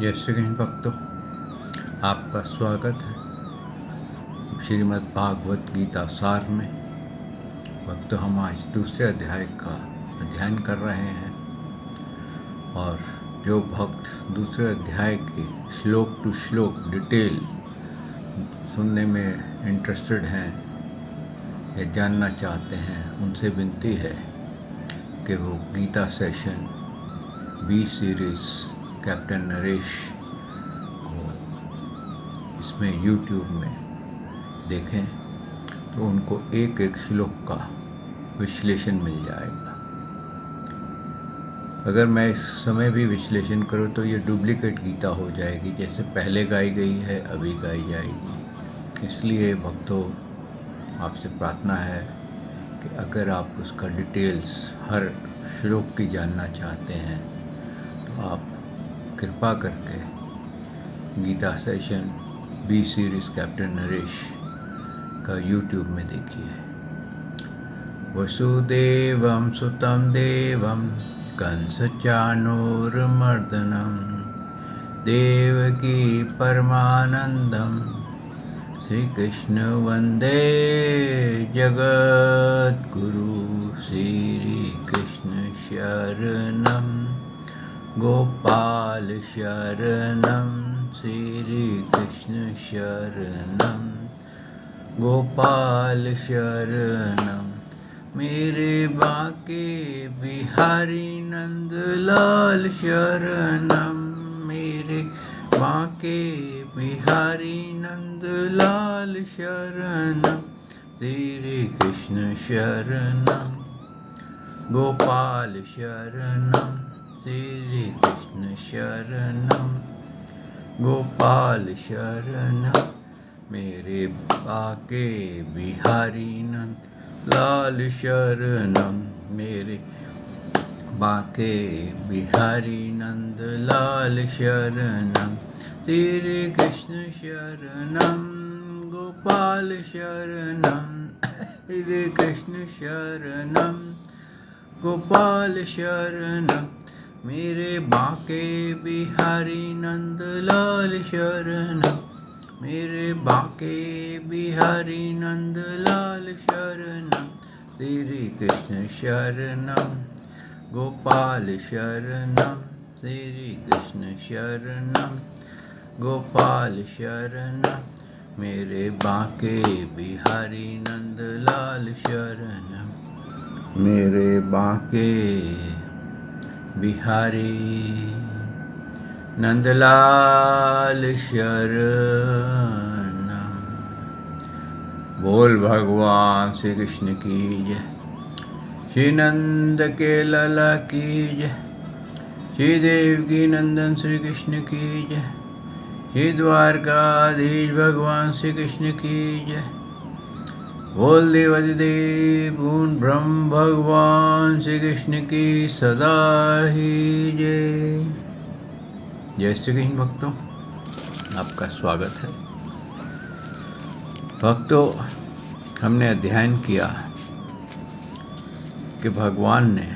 जय श्री कृष्ण भक्तों, आपका स्वागत है श्रीमद् भागवत गीता सार में। भक्तों, हम आज दूसरे अध्याय का अध्ययन कर रहे हैं और जो भक्त दूसरे अध्याय के श्लोक टू श्लोक डिटेल सुनने में इंटरेस्टेड हैं या जानना चाहते हैं, उनसे विनती है कि वो Gita session B series captain Naresh को इसमें YouTube में देखें तो उनको एक एक श्लोक का विश्लेषण मिल जाएगा। अगर मैं इस समय भी विश्लेषण करूं तो ये डुप्लीकेट गीता हो जाएगी, जैसे पहले गाई गई है अभी गाई जाएगी। इसलिए भक्तों, आपसे प्रार्थना है कि अगर आप उसका डिटेल्स हर श्लोक की जानना चाहते हैं तो आप कृपा करके Gita session B series captain Naresh का YouTube में देखिए। वसुदेवं सुतं देवं कंसचाणूरमर्दनं देवकी परमानंदं श्री कृष्ण वंदे जगद्गुरु श्री कृष्ण शरणं गोपाल शरणं श्री कृष्ण शरणं गोपाल शरणं मेरे बाके बिहारी नंदलाल शरणं मेरे बाके बिहारी नंदलाल शरणं श्री कृष्ण शरणं गोपाल शरणं श्री कृष्ण शरणं गोपाल शरणं मेरे बाके बिहारी नंद लाल शरणं मेरे बाके बिहारी नंद लाल शरणं श्री कृष्ण शरणं गोपाल शरणं श्री कृष्ण शरणं गोपाल शरणं मेरे बाके बिहारी नंद लाल शरणं मेरे बाके बिहारी नंद लाल शरणं श्री कृष्ण शरणं गोपाल शरणं श्री कृष्ण शरणं गोपाल शरणं मेरे बाके बिहारी नंद लाल शरणं मेरे बाके बिहारी नंदलाल शरणं। बोल भगवान श्री कृष्ण की जय, श्री नंद के लाला की जय, श्री देवकी नंदन श्री कृष्ण की जय, श्री द्वारकाधीश भगवान श्री कृष्ण की जय। बोल देवादिदेव पूर्ण ब्रह्म भगवान श्री कृष्ण की सदा ही जय। जय श्री कृष्ण भक्तों, आपका स्वागत है। भक्तों, हमने अध्ययन किया कि भगवान ने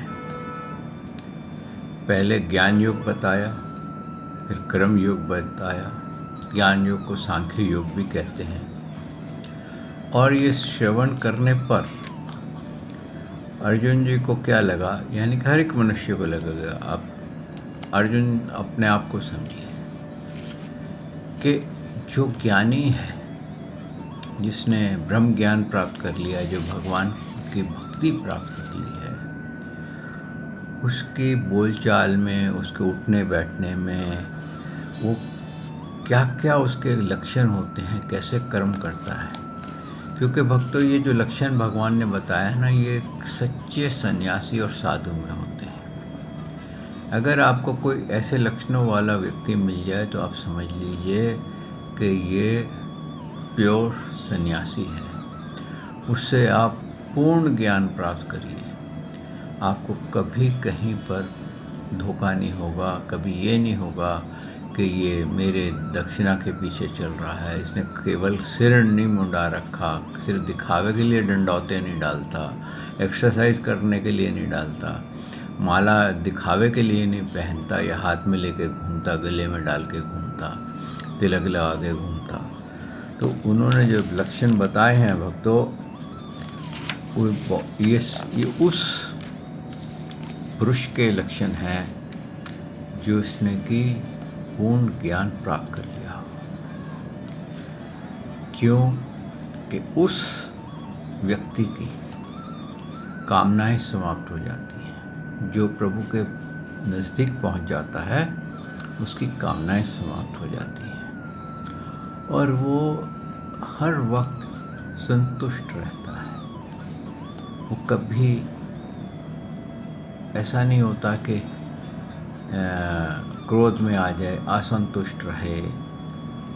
पहले ज्ञान योग बताया, फिर कर्म योग बताया। ज्ञान योग को सांख्य योग भी कहते हैं। और ये श्रवण करने पर अर्जुन जी को क्या लगा, यानी कि हर एक मनुष्य को लगेगा। आप अर्जुन अपने आप को समझिए कि जो ज्ञानी है, जिसने ब्रह्म ज्ञान प्राप्त कर लिया है, जो भगवान की भक्ति प्राप्त कर ली है, उसकी बोलचाल में, उसके उठने बैठने में, वो क्या क्या उसके लक्षण होते हैं, कैसे कर्म करता है। क्योंकि भक्तों, ये जो लक्षण भगवान ने बताया है ना, ये सच्चे सन्यासी और साधु में होते हैं। अगर आपको कोई ऐसे लक्षणों वाला व्यक्ति मिल जाए तो आप समझ लीजिए कि ये प्योर सन्यासी है। उससे आप पूर्ण ज्ञान प्राप्त करिए, आपको कभी कहीं पर धोखा नहीं होगा। कभी ये नहीं होगा कि ये मेरे दक्षिणा के पीछे चल रहा है, इसने केवल सिर नहीं मुंडा रखा, सिर्फ दिखावे के लिए डंडौते नहीं डालता, एक्सरसाइज करने के लिए नहीं डालता। माला दिखावे के लिए नहीं पहनता या हाथ में लेके घूमता, गले में डाल के घूमता, तिलक लगा के घूमता। तो उन्होंने जो लक्षण बताए हैं भक्तों, ये उस पुरुष के लक्षण हैं जो इसने की पूर्ण ज्ञान प्राप्त कर लिया। क्यों कि उस व्यक्ति की कामनाएं समाप्त हो जाती हैं। जो प्रभु के नज़दीक पहुंच जाता है उसकी कामनाएं समाप्त हो जाती हैं और वो हर वक्त संतुष्ट रहता है। वो कभी ऐसा नहीं होता कि क्रोध में आ जाए, असंतुष्ट रहे,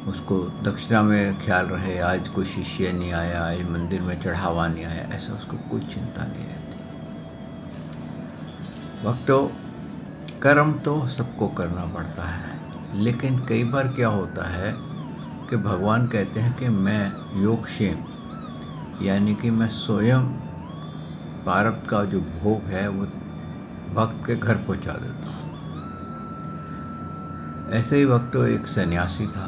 उसको दक्षिणा में ख्याल रहे, आज कोई शिष्य नहीं आया, आज मंदिर में चढ़ावा नहीं आया, ऐसा उसको कोई चिंता नहीं रहती। भक्तों, कर्म तो सबको करना पड़ता है, लेकिन कई बार क्या होता है कि भगवान कहते हैं कि मैं योगक्षेम, यानी कि मैं स्वयं प्रारब्ध का जो भोग है वो भक्त के घर पहुंचा देता हूँ। ऐसे ही भक्तों एक सन्यासी था,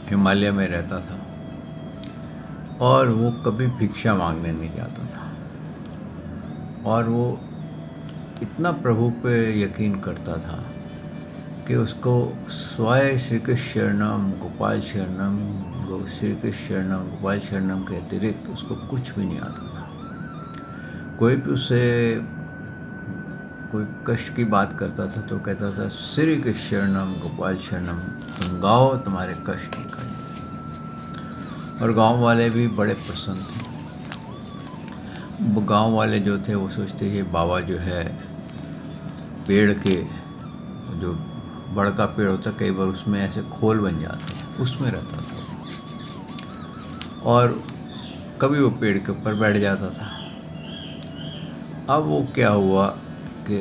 हिमालय में रहता था और वो कभी भिक्षा मांगने नहीं जाता था और वो इतना प्रभु पे यकीन करता था कि उसको स्वाय श्री कृष्ण शरणम गोपाल शरणम, श्री कृष्ण शरणम गोपाल शरणम के अतिरिक्त उसको कुछ भी नहीं आता था। कोई भी उसे कोई कष्ट की बात करता था तो कहता था श्री कृष्ण शरणम गोपाल शरणम, तुम गाओ तुम्हारे कष्ट निकल। और गांव वाले भी बड़े प्रसन्न थे। गांव वाले जो थे वो सोचते ये बाबा जो है पेड़ के जो बड़का पेड़ होता कई बार उसमें ऐसे खोल बन जाते हैं, उसमें रहता था और कभी वो पेड़ के ऊपर बैठ जाता था। अब वो क्या हुआ कि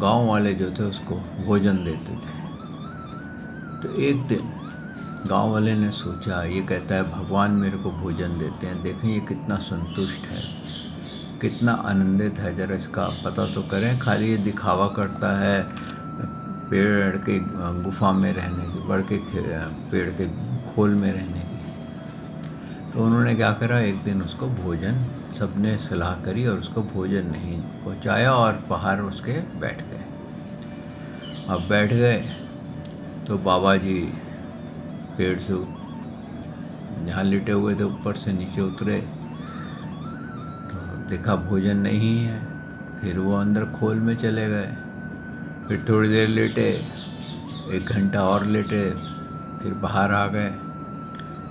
गांव वाले जो थे उसको भोजन देते थे। तो एक दिन गांव वाले ने सोचा, ये कहता है भगवान मेरे को भोजन देते हैं, देखें ये कितना संतुष्ट है, कितना आनंदित है, जरा इसका पता तो करें। खाली ये दिखावा करता है पेड़ के गुफा में रहने की, बड़ के पेड़ के खोल में रहने की। तो उन्होंने क्या करा, एक दिन उसको भोजन, सबने सलाह करी और उसको भोजन नहीं पहुंचाया और बाहर उसके बैठ गए। अब बैठ गए तो बाबा जी पेड़ से जहाँ लेटे हुए थे ऊपर से नीचे उतरे तो देखा भोजन नहीं है। फिर वो अंदर खोल में चले गए, फिर थोड़ी देर लेटे, 1 घंटा और लेटे, फिर बाहर आ गए,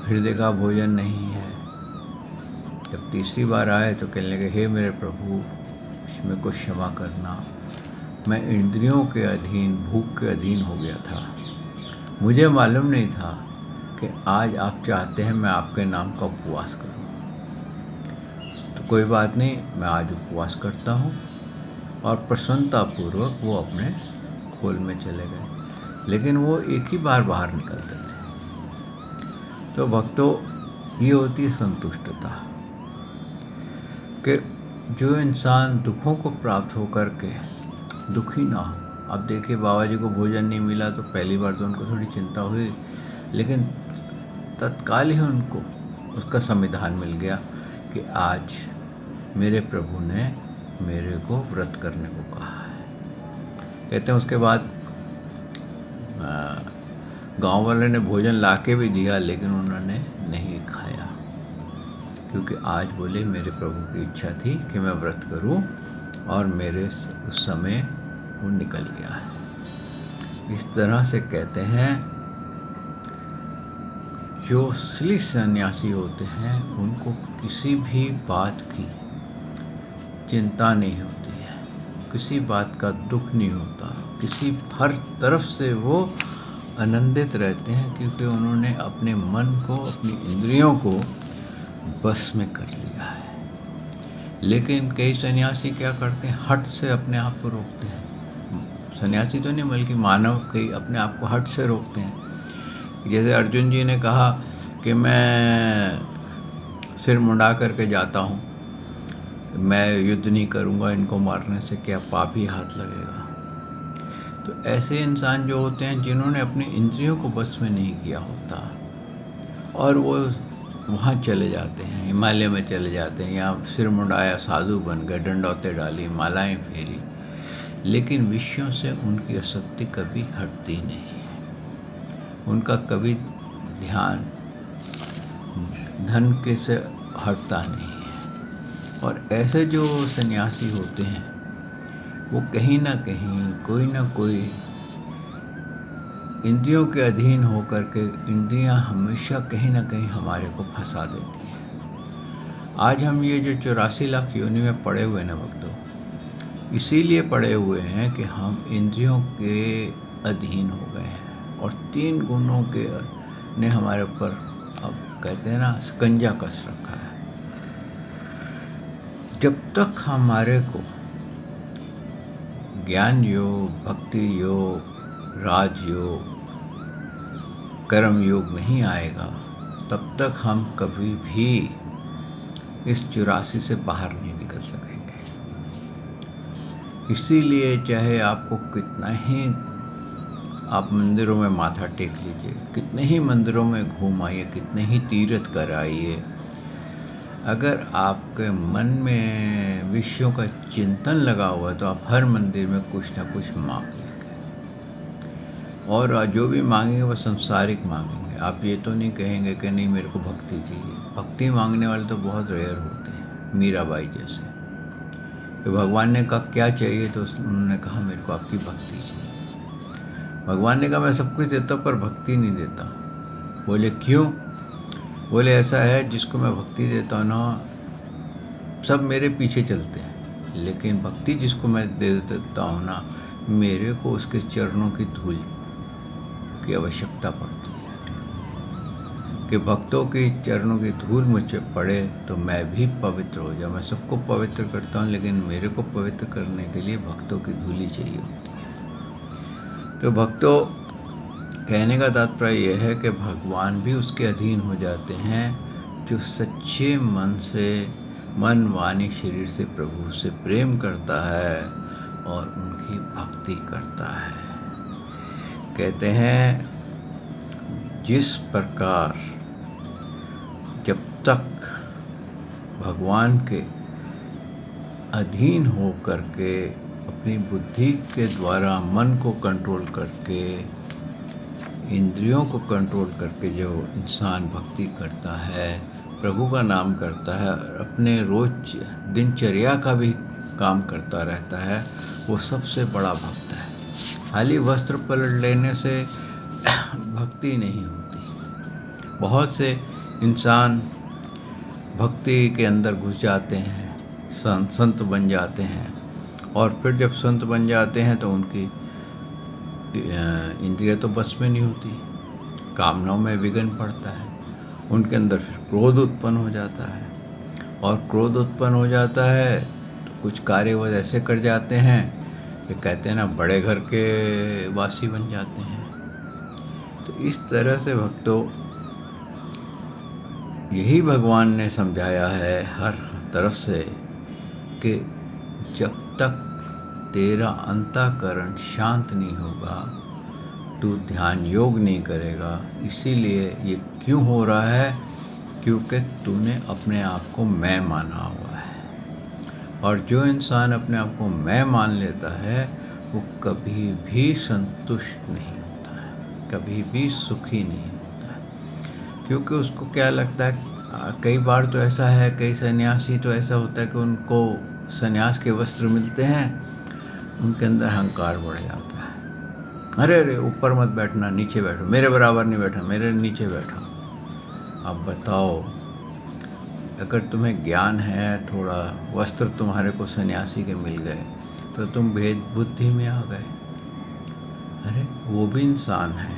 फिर देखा भोजन नहीं है। जब तीसरी बार आए तो कहने लगे, हे मेरे प्रभु इसमें को क्षमा करना, मैं इंद्रियों के अधीन, भूख के अधीन हो गया था, मुझे मालूम नहीं था कि आज आप चाहते हैं मैं आपके नाम का उपवास करूं। तो कोई बात नहीं, मैं आज उपवास करता हूं। और प्रसन्नतापूर्वक वो अपने खोल में चले गए, लेकिन वो एक ही बार बाहर निकलते थे। तो भक्तों, ये होती है संतुष्टता कि जो इंसान दुखों को प्राप्त होकर के दुखी ना हो। अब देखिए बाबा जी को भोजन नहीं मिला तो पहली बार तो उनको थोड़ी चिंता हुई, लेकिन तत्काल ही उनको उसका संविधान मिल गया कि आज मेरे प्रभु ने मेरे को व्रत करने को कहा है। कहते हैं उसके बाद गांव वाले ने भोजन लाके भी दिया, लेकिन उन्होंने नहीं खाया, क्योंकि आज बोले मेरे प्रभु की इच्छा थी कि मैं व्रत करूं और मेरे उस समय वो निकल गया है। इस तरह से कहते हैं जो असली सन्यासी होते हैं उनको किसी भी बात की चिंता नहीं होती है, किसी बात का दुख नहीं होता, हर तरफ से वो आनंदित रहते हैं, क्योंकि उन्होंने अपने मन को, अपनी इंद्रियों को बस में कर लिया है। लेकिन कई सन्यासी क्या करते हैं, हट से अपने आप को रोकते हैं। सन्यासी तो नहीं बल्कि मानव कई अपने आप को हट से रोकते हैं। जैसे अर्जुन जी ने कहा कि मैं सिर मुंडा करके जाता हूँ, मैं युद्ध नहीं करूँगा, इनको मारने से क्या पाप ही हाथ लगेगा। तो ऐसे इंसान जो होते हैं जिन्होंने अपनी इंद्रियों को बस में नहीं किया होता और वो वहाँ चले जाते हैं, हिमालय में चले जाते हैं, या सिर मुंडाया साधु बन गए, डंडौते डाली, मालाएं फेरी, लेकिन विषयों से उनकी आसक्ति कभी हटती नहीं है। उनका कभी ध्यान धन के से हटता नहीं है। और ऐसे जो सन्यासी होते हैं वो कहीं ना कहीं कोई ना कोई इंद्रियों के अधीन होकर के, इंद्रियां हमेशा कहीं ना कहीं हमारे को फंसा देती हैं। आज हम ये जो 84 लाख योनि में पड़े हुए ना भक्तों, इसीलिए पड़े हुए हैं कि हम इंद्रियों के अधीन हो गए हैं और 3 गुणों के ने हमारे ऊपर, अब कहते हैं ना, शिकंजा कस रखा है। जब तक हमारे को ज्ञान योग, भक्ति योग, राजयोग, कर्म योग नहीं आएगा, तब तक हम कभी भी इस 84 से बाहर नहीं निकल सकेंगे। इसीलिए चाहे आपको कितना ही आप मंदिरों में माथा टेक लीजिए, कितने ही मंदिरों में घूम आइए, कितने ही तीर्थ कर आइए, अगर आपके मन में विषयों का चिंतन लगा हुआ है तो आप हर मंदिर में कुछ ना कुछ मांग लेंगे, और जो भी मांगेंगे वो संसारिक मांगेंगे। आप ये तो नहीं कहेंगे कि नहीं मेरे को भक्ति चाहिए। भक्ति मांगने वाले तो बहुत रेयर होते हैं, मीराबाई जैसे, कि भगवान ने कहा क्या चाहिए तो उन्होंने कहा मेरे को आपकी भक्ति चाहिए। भगवान ने कहा मैं सब कुछ देता हूँ पर भक्ति नहीं देता। बोले क्यों? बोले ऐसा है, जिसको मैं भक्ति देता हूँ ना, सब मेरे पीछे चलते हैं, लेकिन भक्ति जिसको मैं दे देता हूँ ना, मेरे को उसके चरणों की धूल की आवश्यकता पड़ती है, कि भक्तों के चरणों की धूल मुझ पे पड़े तो मैं भी पवित्र हो जाऊँ। मैं सबको पवित्र करता हूँ, लेकिन मेरे को पवित्र करने के लिए भक्तों की धूल ही चाहिए होती है। तो भक्तों, कहने का तात्पर्य यह है कि भगवान भी उसके अधीन हो जाते हैं जो सच्चे मन से, मन वाणी शरीर से प्रभु से प्रेम करता है और उनकी भक्ति करता है। कहते हैं जिस प्रकार जब तक भगवान के अधीन हो करके अपनी बुद्धि के द्वारा मन को कंट्रोल करके, इंद्रियों को कंट्रोल करके जो इंसान भक्ति करता है, प्रभु का नाम करता है, अपने रोज दिनचर्या का भी काम करता रहता है, वो सबसे बड़ा भक्त है। खाली वस्त्र पलट लेने से भक्ति नहीं होती। बहुत से इंसान भक्ति के अंदर घुस जाते हैं, संत बन जाते हैं, और फिर जब संत बन जाते हैं तो उनकी इंद्रियां तो बस में नहीं होती, कामनाओं में विघ्न पड़ता है, उनके अंदर फिर क्रोध उत्पन्न हो जाता है, और क्रोध उत्पन्न हो जाता है तो कुछ कार्य वो ऐसे कर जाते हैं कि कहते हैं ना, बड़े घर के वासी बन जाते हैं। तो इस तरह से भक्तों, यही भगवान ने समझाया है हर तरफ से कि जब तक तेरा अंतःकरण शांत नहीं होगा, तू ध्यान योग नहीं करेगा। इसीलिए ये क्यों हो रहा है? क्योंकि तूने अपने आप को मैं माना हुआ है, और जो इंसान अपने आप को मैं मान लेता है वो कभी भी संतुष्ट नहीं होता है, कभी भी सुखी नहीं होता है। क्योंकि उसको क्या लगता है, कई बार तो ऐसा है, कई सन्यासी तो ऐसा होता है कि उनको सन्यास के वस्त्र मिलते हैं, उनके अंदर अहंकार बढ़ जाता है। अरे अरे, ऊपर मत बैठना, नीचे बैठो, मेरे बराबर नहीं बैठा, मेरे नीचे बैठो। अब बताओ, अगर तुम्हें ज्ञान है, थोड़ा वस्त्र तुम्हारे को सन्यासी के मिल गए तो तुम भेद बुद्धि में आ गए। अरे वो भी इंसान है,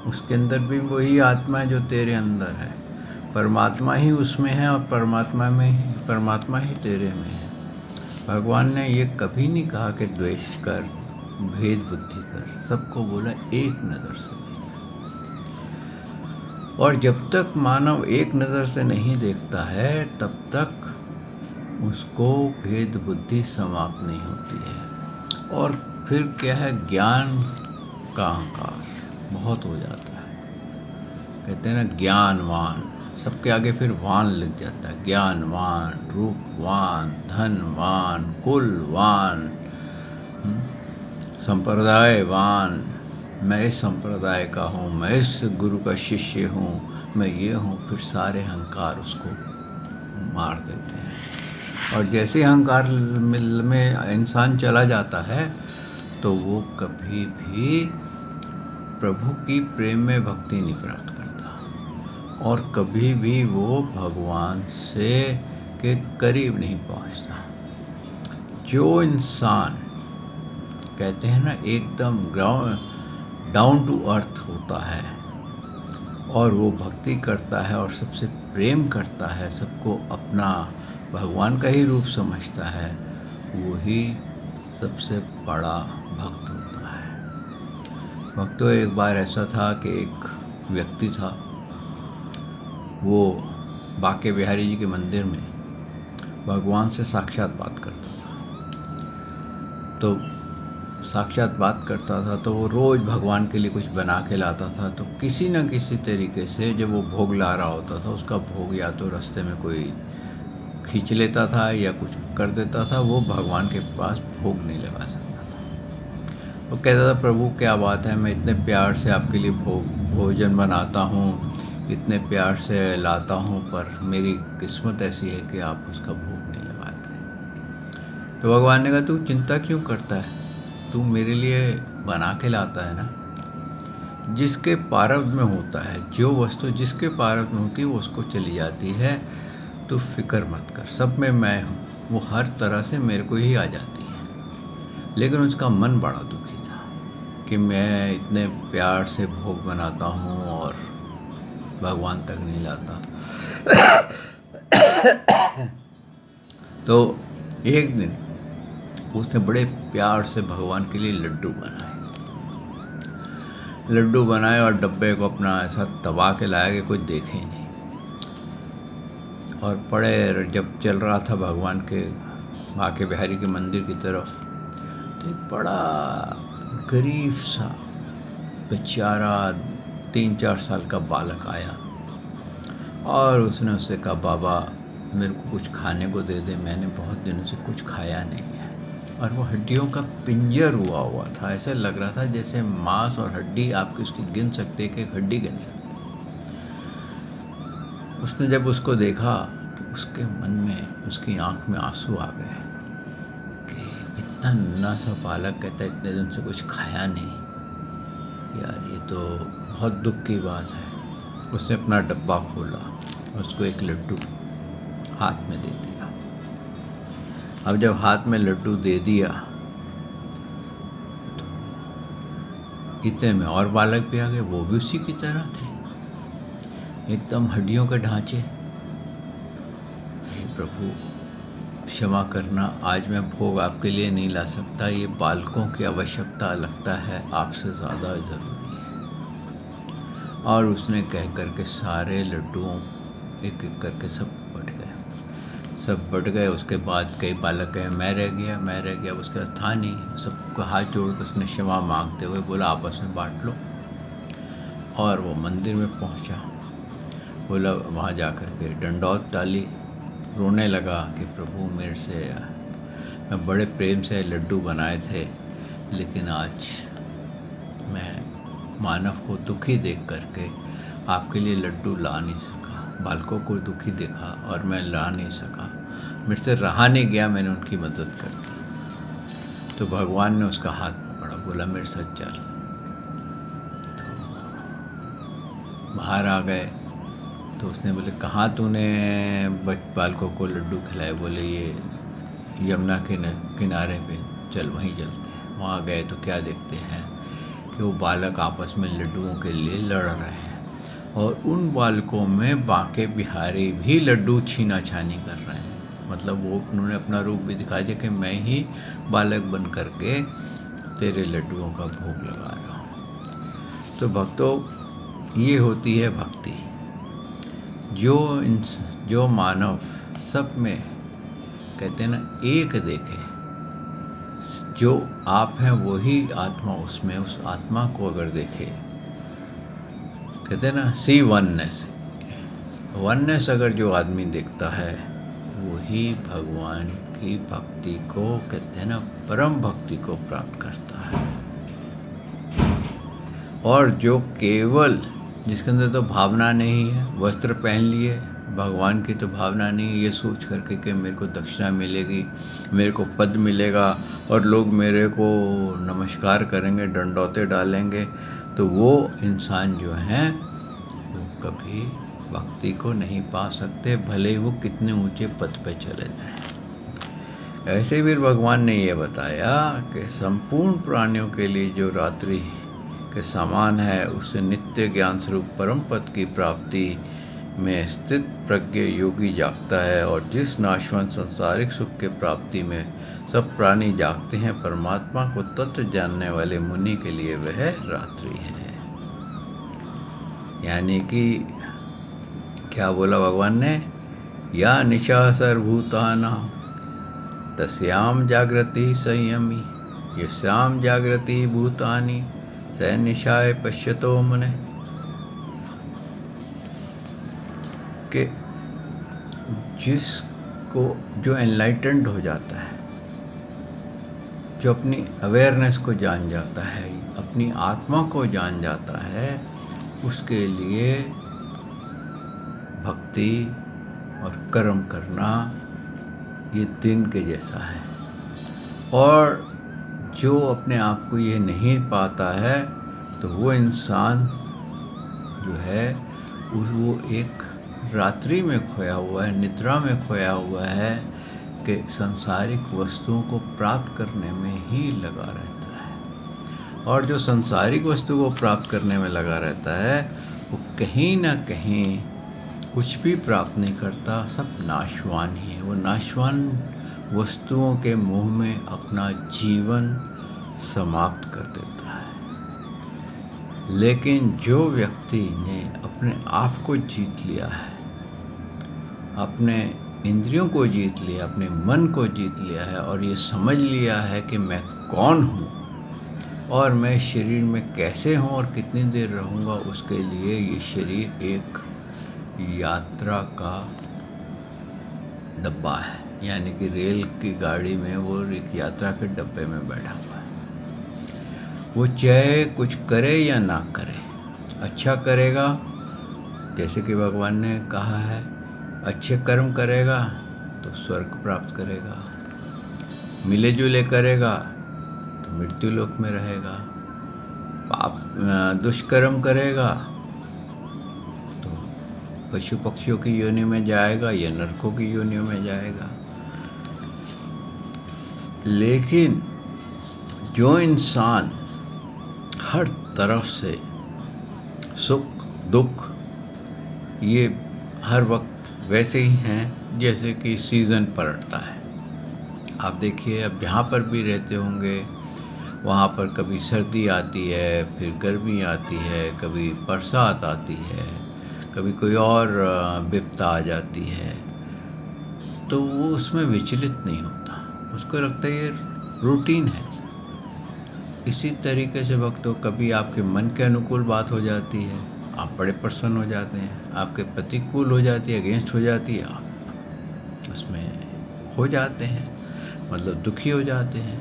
उसके अंदर भी वही आत्मा है जो तेरे अंदर है, परमात्मा ही उसमें है और परमात्मा ही तेरे में है। भगवान ने ये कभी नहीं कहा कि द्वेष कर, भेद बुद्धि कर, सबको बोला एक नज़र से देख। और जब तक मानव एक नज़र से नहीं देखता है, तब तक उसको भेद बुद्धि समाप्त नहीं होती है। और फिर क्या है, ज्ञान का अहंकार बहुत हो जाता है। कहते हैं ना, ज्ञानवान, सबके आगे फिर वान लग जाता है। ज्ञानवान, रूपवान, धनवान, कुलवान, संप्रदायवान, मैं इस संप्रदाय का हूँ, मैं इस गुरु का शिष्य हूँ, मैं ये हूँ। फिर सारे अहंकार उसको मार देते हैं। और जैसे अहंकार में इंसान चला जाता है तो वो कभी भी प्रभु की प्रेम में भक्ति नहीं प्राप्त करता और कभी भी वो भगवान से के करीब नहीं पहुंचता। जो इंसान कहते हैं ना एकदम डाउन टू अर्थ होता है और वो भक्ति करता है और सबसे प्रेम करता है, सबको अपना भगवान का ही रूप समझता है, वही सबसे बड़ा भक्त होता है। भक्तों, एक बार ऐसा था कि एक व्यक्ति था, वो बांके बिहारी जी के मंदिर में भगवान से साक्षात बात करता था। तो साक्षात बात करता था तो वो रोज़ भगवान के लिए कुछ बना के लाता था। तो किसी न किसी तरीके से जब वो भोग ला रहा होता था, उसका भोग या तो रास्ते में कोई खींच लेता था या कुछ कर देता था, वो भगवान के पास भोग नहीं लगा सकता था। वो कहता था, प्रभु क्या बात है, मैं इतने प्यार से आपके लिए भोजन बनाता हूँ, इतने प्यार से लाता हूँ, पर मेरी किस्मत ऐसी है कि आप उसका भोग नहीं लगाते। तो भगवान ने कहा, तू चिंता क्यों करता है, तू मेरे लिए बना के लाता है ना। जिसके प्रारब्ध में होता है, जो वस्तु जिसके प्रारब्ध में होती है वो उसको चली जाती है। तो फिक्र मत कर, सब में मैं हूँ, वो हर तरह से मेरे को ही आ जाती है। लेकिन उसका मन बड़ा दुखी था कि मैं इतने प्यार से भोग बनाता हूँ और भगवान तक नहीं लाता। तो एक दिन उसने बड़े प्यार से भगवान के लिए लड्डू बनाए और डब्बे को अपना ऐसा दबा के लाया कि कोई देखे ही नहीं। और बड़े जब चल रहा था भगवान के बांके बिहारी के मंदिर की तरफ, तो एक बड़ा गरीब सा बेचारा 3-4 साल का बालक आया और उसने उससे कहा, बाबा मेरे को कुछ खाने को दे दे, मैंने बहुत दिनों से कुछ खाया नहीं है। और वो हड्डियों का पिंजर हुआ था, ऐसे लग रहा था जैसे मांस और हड्डी आपकी उसकी गिन सकते, एक हड्डी गिन सकते। उसने जब उसको देखा तो उसके मन में, उसकी आंख में आंसू आ गए कि इतना नन्हा सा बालक कहता है इतने दिन से कुछ खाया नहीं, यार ये तो बहुत दुख की बात है। उसने अपना डब्बा खोला, उसको एक लड्डू हाथ में दे दिया। अब जब हाथ में लड्डू दे दिया तो इतने में और बालक भी आ गए, वो भी उसी की तरह थे, एकदम हड्डियों के ढांचे। हे प्रभु क्षमा करना, आज मैं भोग आपके लिए नहीं ला सकता, ये बालकों की आवश्यकता लगता है आपसे ज़्यादा ज़रूरी है। और उसने कह करके सारे लड्डुओं एक एक करके सब बट गए। उसके बाद कई बालक कहे मैं रह गया, उसके बाद था नहीं। सबको हाथ जोड़ कर उसने क्षमा मांगते हुए बोला आपस में बांट लो। और वो मंदिर में पहुंचा, बोला वहाँ जा कर के डंडौत डाली, रोने लगा कि प्रभु मेरे से, मैं बड़े प्रेम से लड्डू बनाए थे, लेकिन आज मैं मानव को दुखी देख करके आपके लिए लड्डू ला नहीं सका, बालकों को दुखी देखा और मैं ला नहीं सका, मेरे से रहा नहीं गया, मैंने उनकी मदद कर दी। तो भगवान ने उसका हाथ पकड़ा, बोला मेरे साथ चल। तो बाहर आ गए तो उसने बोले कहाँ तूने बालकों को लड्डू खिलाए? बोले ये यमुना के किनारे पे, चल वहीं चलते हैं। वहाँ गए तो क्या देखते हैं कि वो बालक आपस में लड्डुओं के लिए लड़ रहे हैं और उन बालकों में बांके बिहारी भी लड्डू छीना छानी कर रहे हैं। मतलब वो उन्होंने अपना रूप भी दिखा दिया कि मैं ही बालक बन करके तेरे लड्डुओं का भोग लगा रहा हूँ। तो भक्तों, ये होती है भक्ति। जो मानव सब में कहते हैं ना, एक देखे, जो आप हैं वही आत्मा उसमें, उस आत्मा को अगर देखे, कहते हैं ना सी वननेस, वननेस अगर जो आदमी देखता है वही भगवान की भक्ति को, कहते हैं ना, परम भक्ति को प्राप्त करता है। और जो केवल, जिसके अंदर तो भावना नहीं है, वस्त्र पहन लिए, भगवान की तो भावना नहीं है, ये सोच करके कि मेरे को दक्षिणा मिलेगी, मेरे को पद मिलेगा और लोग मेरे को नमस्कार करेंगे, डंडौते डालेंगे, तो वो इंसान जो हैं वो कभी भक्ति को नहीं पा सकते, भले ही वो कितने ऊंचे पद पे चले जाएं। ऐसे भी भगवान ने ये बताया कि संपूर्ण प्राणियों के लिए जो रात्रि के समान है, उससे नित्य ज्ञान स्वरूप परम पद की प्राप्ति में स्थित प्रज्ञ योगी जागता है, और जिस नाशवंत सांसारिक सुख के प्राप्ति में सब प्राणी जागते हैं, परमात्मा को तत्व जानने वाले मुनि के लिए वह रात्रि है। यानी कि क्या बोला भगवान ने, या निशा सर्वभूतानां तस्याम जागृति संयमी, यस्याम जागृति भूतानि स निशाय पश्यतो मुने। कि जिसको, जो एनलाइटेंड हो जाता है, जो अपनी अवेयरनेस को जान जाता है, अपनी आत्मा को जान जाता है, उसके लिए भक्ति और कर्म करना ये दिन के जैसा है। और जो अपने आप को ये नहीं पाता है, तो वो इंसान जो है वो एक रात्रि में खोया हुआ है, निद्रा में खोया हुआ है, कि सांसारिक वस्तुओं को प्राप्त करने में ही लगा रहता है। और जो सांसारिक वस्तु को प्राप्त करने में लगा रहता है, वो कहीं ना कहीं कुछ भी प्राप्त नहीं करता, सब नाशवान ही है। वो नाशवान वस्तुओं के मोह में अपना जीवन समाप्त कर देता है। लेकिन जो व्यक्ति ने अपने आप को जीत लिया है, अपने इंद्रियों को जीत लिया, अपने मन को जीत लिया है, और ये समझ लिया है कि मैं कौन हूँ और मैं शरीर में कैसे हूँ और कितनी देर रहूँगा, उसके लिए ये शरीर एक यात्रा का डब्बा है। यानी कि रेल की गाड़ी में वो एक यात्रा के डब्बे में बैठा हुआ है। वो चाहे कुछ करे या ना करे, अच्छा करेगा, जैसे कि भगवान ने कहा है, अच्छे कर्म करेगा तो स्वर्ग प्राप्त करेगा, मिले जुले करेगा तो मृत्यु लोक में रहेगा, पाप दुष्कर्म करेगा तो पशु पक्षियों की योनि में जाएगा या नरकों की योनियों में जाएगा। लेकिन जो इंसान हर तरफ से सुख दुख ये हर वक्त वैसे ही हैं जैसे कि सीज़न पलटता है। आप देखिए, अब जहाँ पर भी रहते होंगे वहाँ पर कभी सर्दी आती है, फिर गर्मी आती है, कभी बरसात आती है, कभी कोई और विपदा आ जाती है, तो वो उसमें विचलित नहीं होता, उसको लगता है ये रूटीन है। इसी तरीके से वक्तों कभी आपके मन के अनुकूल बात हो जाती है, आप बड़े प्रसन्न हो जाते हैं, आपके प्रतिकूल हो जाती है, अगेंस्ट हो जाती है, आप उसमें खो जाते हैं, मतलब दुखी हो जाते हैं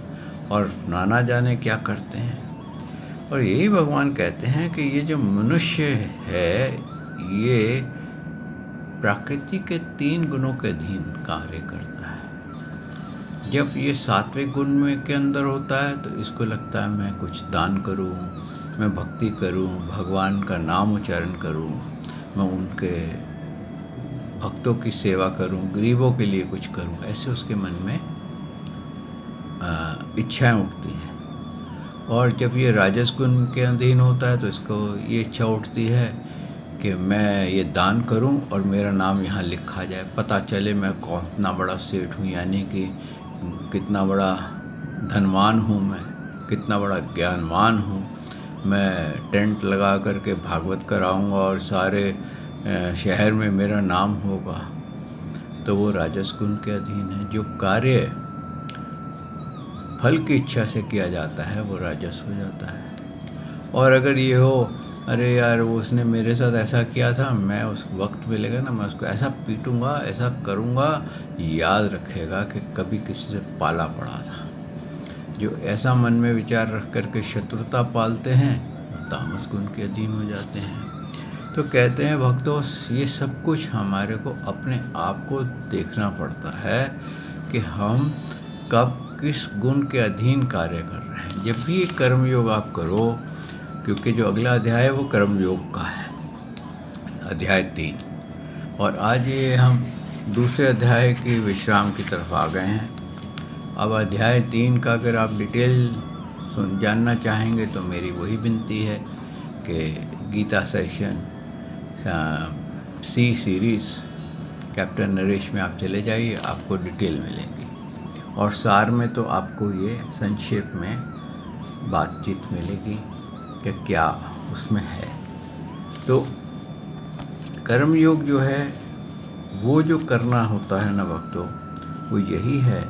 और नाना जाने क्या करते हैं। और यही भगवान कहते हैं कि ये जो मनुष्य है, ये प्रकृति के 3 गुणों के अधीन कार्य करता है। जब ये सात्विक गुण में के अंदर होता है तो इसको लगता है मैं कुछ दान करूं, मैं भक्ति करूं, भगवान का नाम उच्चारण करूं, मैं उनके भक्तों की सेवा करूं, गरीबों के लिए कुछ करूं, ऐसे उसके मन में इच्छाएं उठती हैं। और जब ये राजस गुण के अधीन होता है तो इसको ये इच्छा उठती है कि मैं ये दान करूं और मेरा नाम यहाँ लिखा जाए, पता चले मैं कितना बड़ा सेठ हूँ, यानी कि कितना बड़ा धनवान हूँ, मैं कितना बड़ा ज्ञानवान हूँ, मैं टेंट लगा करके भागवत कराऊंगा और सारे शहर में मेरा नाम होगा। तो वो राजस गुण के अधीन है। जो कार्य फल की इच्छा से किया जाता है वो राजस हो जाता है। और अगर ये हो, अरे यार वो उसने मेरे साथ ऐसा किया था, मैं उस वक्त मिलेगा ना मैं उसको ऐसा पीटूंगा, ऐसा करूंगा, याद रखेगा कि कभी किसी से पाला पड़ा था। जो ऐसा मन में विचार रख करके शत्रुता पालते हैं वो तामस गुण के अधीन हो जाते हैं। तो कहते हैं भक्तों, ये सब कुछ हमारे को अपने आप को देखना पड़ता है कि हम कब किस गुण के अधीन कार्य कर रहे हैं। जब भी कर्मयोग आप करो, क्योंकि जो अगला अध्याय है वो कर्मयोग का है, अध्याय 3, और आज ये हम दूसरे अध्याय की विश्राम की तरफ आ गए हैं। अब अध्याय 3 का अगर आप डिटेल जानना चाहेंगे तो मेरी वही विनती है कि गीता सेशन सी सीरीज़ कैप्टन नरेश में आप चले जाइए, आपको डिटेल मिलेंगी। और सार में तो आपको ये संक्षेप में बातचीत मिलेगी कि क्या उसमें है। तो कर्मयोग जो है वो जो करना होता है ना भक्तों, वो यही है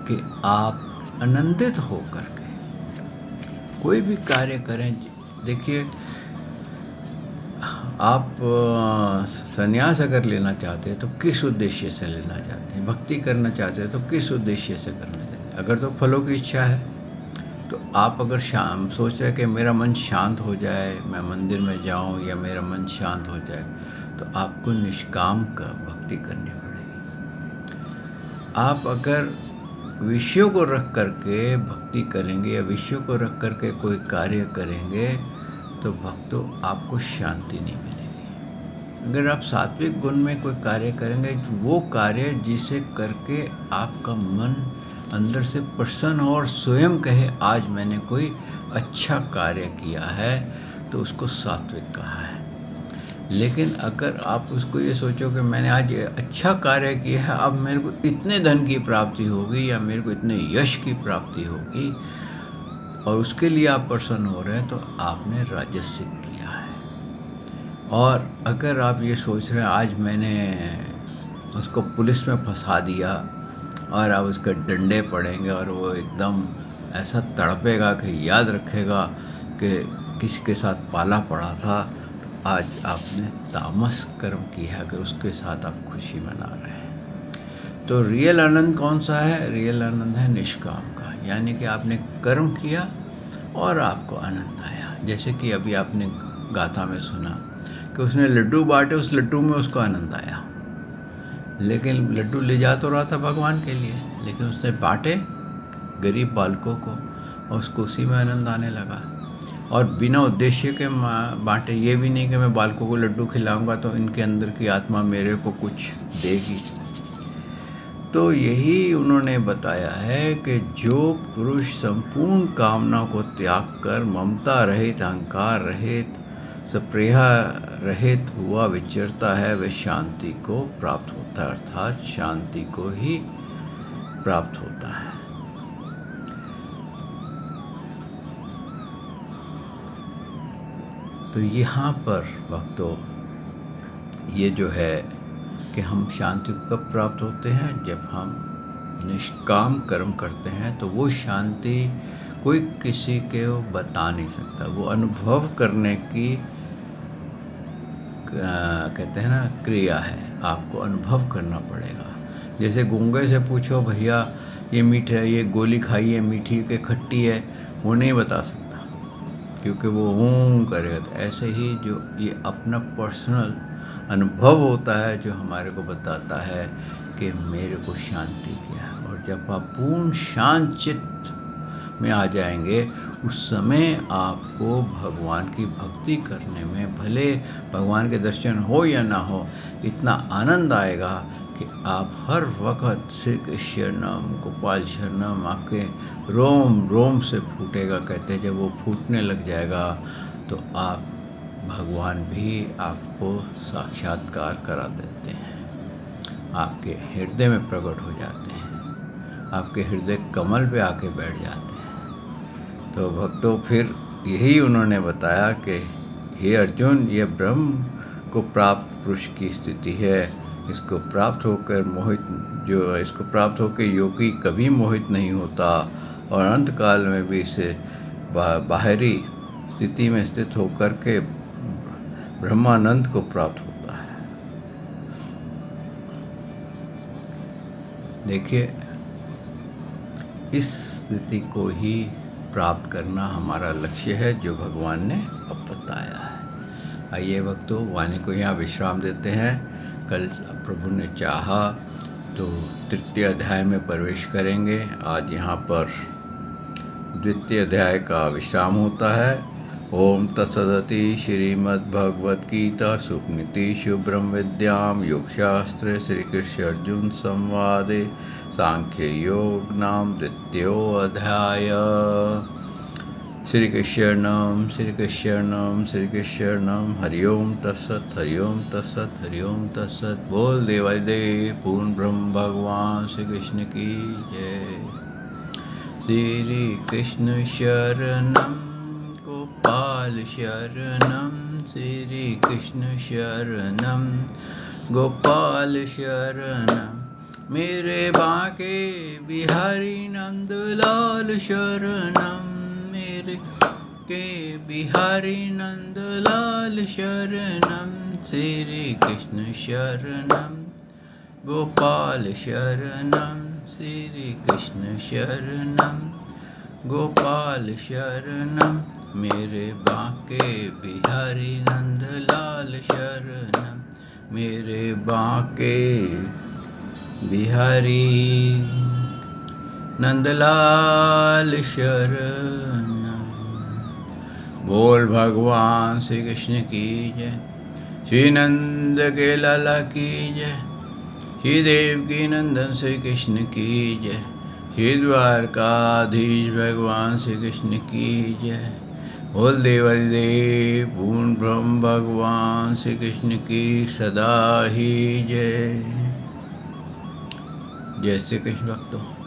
कि आप आनंदित हो करके कोई भी कार्य करें। देखिए, आप संन्यास अगर लेना चाहते हैं तो किस उद्देश्य से लेना चाहते हैं, भक्ति करना चाहते हैं तो किस उद्देश्य से करना चाहते हैं। अगर तो फलों की इच्छा है तो आप अगर सोच रहे हैं कि मेरा मन शांत हो जाए, मैं मंदिर में जाऊं या मेरा मन शांत हो जाए, तो आपको निष्काम का भक्ति करनी पड़ेगी। आप अगर विषयों को रख करके भक्ति करेंगे या विषयों को रख करके कोई कार्य करेंगे तो भक्तों आपको शांति नहीं मिलेगी। अगर आप सात्विक गुण में कोई कार्य करेंगे, वो कार्य जिसे करके आपका मन अंदर से प्रसन्न हो और स्वयं कहे आज मैंने कोई अच्छा कार्य किया है, तो उसको सात्विक कहा है। लेकिन अगर आप उसको ये सोचो कि मैंने आज अच्छा कार्य किया है, अब मेरे को इतने धन की प्राप्ति होगी या मेरे को इतने यश की प्राप्ति होगी, और उसके लिए आप प्रसन्न हो रहे हैं, तो आपने राजसिक किया है। और अगर आप ये सोच रहे हैं आज मैंने उसको पुलिस में फंसा दिया और अब उसके डंडे पड़ेंगे और वो एकदम ऐसा तड़पेगा कि याद रखेगा कि किसके साथ पाला पड़ा था, तो आज आपने तामस कर्म किया है। अगर उसके साथ आप खुशी मना रहे हैं तो रियल आनंद कौन सा है? रियल आनंद है निष्काम का, यानी कि आपने कर्म किया और आपको आनंद आया। जैसे कि अभी आपने गाथा में सुना कि उसने लड्डू बांटे, उस लड्डू में उसको आनंद आया, लेकिन लड्डू ले जा तो रहा था भगवान के लिए, लेकिन उसने बांटे गरीब बालकों को और उसको उसी में आनंद आने लगा। और बिना उद्देश्य के बांटे, ये भी नहीं कि मैं बालकों को लड्डू खिलाऊंगा तो इनके अंदर की आत्मा मेरे को कुछ देगी। तो यही उन्होंने बताया है कि जो पुरुष संपूर्ण कामना को त्याग कर ममता रहित, अहंकार रहित, स्पृहा रहित हुआ विचरता है, वह शांति को प्राप्त होता है, अर्थात शांति को ही प्राप्त होता है। तो यहाँ पर भक्तों ये जो है कि हम शांति को कब प्राप्त होते हैं? जब हम निष्काम कर्म करते हैं। तो वो शांति कोई किसी को बता नहीं सकता, वो अनुभव करने की कहते हैं ना क्रिया है, आपको अनुभव करना पड़ेगा। जैसे गूंगे से पूछो भैया ये मीठा है, ये गोली खाई है मीठी के खट्टी है, वो नहीं बता सकता क्योंकि वो हूँ करेगा। तो ऐसे ही जो ये अपना पर्सनल अनुभव होता है जो हमारे को बताता है कि मेरे को शांति क्या है। और जब आप पूर्ण शांत चित्त में आ जाएंगे, उस समय आपको भगवान की भक्ति करने में, भले भगवान के दर्शन हो या ना हो, इतना आनंद आएगा कि आप हर वक्त श्री कृष्ण नाम, गोपाल शरणम आपके रोम रोम से फूटेगा। कहते हैं जब वो फूटने लग जाएगा तो आप भगवान भी आपको साक्षात्कार करा देते हैं, आपके हृदय में प्रकट हो जाते हैं, आपके हृदय कमल पे आके बैठ जाते हैं। तो भक्तों फिर यही उन्होंने बताया कि हे अर्जुन, ये ब्रह्म को प्राप्त पुरुष की स्थिति है। इसको प्राप्त होकर योगी कभी मोहित नहीं होता और अंत काल में भी इसे बाहरी स्थिति में स्थित होकर के ब्रह्मानंद को प्राप्त होता है। देखिए, इस स्थिति को ही प्राप्त करना हमारा लक्ष्य है, जो भगवान ने अब बताया है। आइए भक्तों, वाणी को यहाँ विश्राम देते हैं। कल प्रभु ने चाहा तो तृतीय अध्याय में प्रवेश करेंगे। आज यहाँ पर द्वितीय अध्याय का विश्राम होता है। ओम तत्सदिति। श्रीमद्भगवद्गीता सुपनीतिषु ब्रह्म विद्याम योगशास्त्रे श्री कृष्ण अर्जुन संवादे सांख्य योग नाम द्वितीयो अध्याय। श्री कृष्णम श्री कृष्णम श्री कृष्णम। हरिओम तत्सत हरिओम तत्सत हरिओम तत्सत। बोल देवादिदेव पूर्ण ब्रह्म भगवान श्री कृष्ण की जय। श्री कृष्ण शरणम गोपाल शरणम। श्री कृष्ण शरणम गोपाल शरणम। मेरे बांके बिहारी नंदलाल शरणम। मेरे के बिहारी नंदलाल शरणम। श्री कृष्ण शरणम गोपाल शरणम। श्री कृष्ण शरणम गोपाल शरणम। मेरे बांके बिहारी नंदलाल शरणम। मेरे बांके बिहारी नंदलाल शरणम। बोल भगवान श्री कृष्ण की जय। श्री नंद के लाला की जय। श्री देवकी नंदन श्री कृष्ण की जय। श्री द्वारकाधीश भगवान श्री कृष्ण की जय। बोल देवादिदेव पूर्ण ब्रह्म भगवान श्री कृष्ण की सदा ही जय। जय श्री कृष्ण भक्तों।